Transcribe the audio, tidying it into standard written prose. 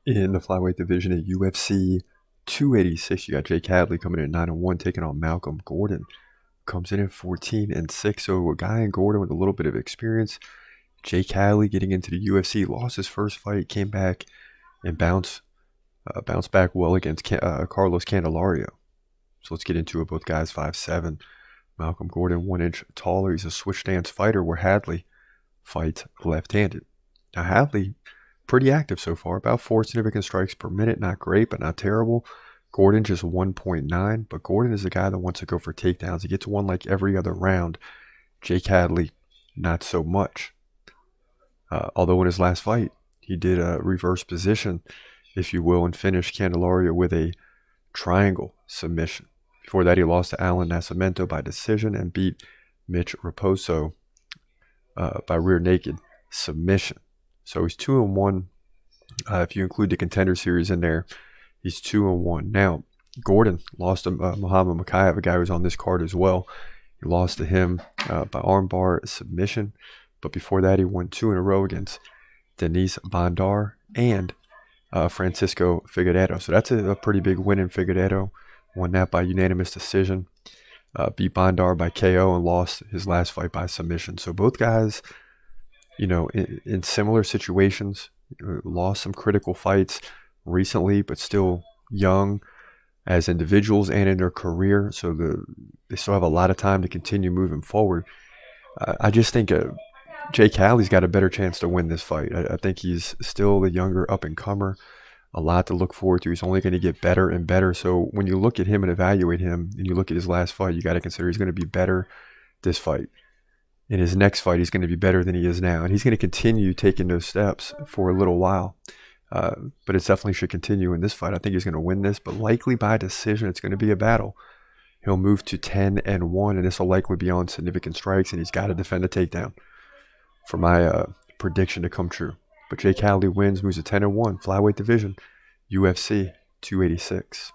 In the flyweight division at UFC 286, you got Jake Hadley coming in at 9-1, taking on Malcolm Gordon. Comes in at 14-6. So a guy in Gordon with a little bit of experience. Jake Hadley getting into the UFC, lost his first fight, came back and bounced back well against Carlos Candelario. So let's get into it. Both guys 5'7". Malcolm Gordon 1 inch taller. He's a switch stance fighter, where Hadley fights left-handed. Now Hadley, pretty active so far, about 4 significant strikes per minute. Not great, but not terrible. Gordon just 1.9, but Gordon is a guy that wants to go for takedowns. He gets one like every other round. Jake Hadley, not so much. Although in his last fight, he did a reverse position, if you will, and finished Candelario with a triangle submission. Before that, he lost to Alan Nascimento by decision and beat Mitch Raposo by rear naked submission. So he's 2-1. If you include the Contender Series in there, he's 2-1. Now, Gordon lost to Muhammad Mokaev, a guy who's on this card as well. He lost to him by armbar submission. But before that, he won 2 in a row against Denise Bandar and Francisco Figueiredo. So that's a pretty big win in Figueiredo. Won that by unanimous decision. Beat Bandar by KO and lost his last fight by submission. So both guys, in similar situations, lost some critical fights recently, but still young as individuals and in their career. So they still have a lot of time to continue moving forward. I just think Jake Hadley's got a better chance to win this fight. I think he's still the younger up-and-comer. A lot to look forward to. He's only going to get better and better. So when you look at him and evaluate him, and you look at his last fight, you got to consider he's going to be better this fight. In his next fight, he's going to be better than he is now. And he's going to continue taking those steps for a little while. But it definitely should continue in this fight. I think he's going to win this, but likely by decision. It's going to be a battle. He'll move to 10-1, and this will likely be on significant strikes, and he's got to defend a takedown for my prediction to come true. But Jake Hadley wins, moves to 10-1, flyweight division, UFC 286.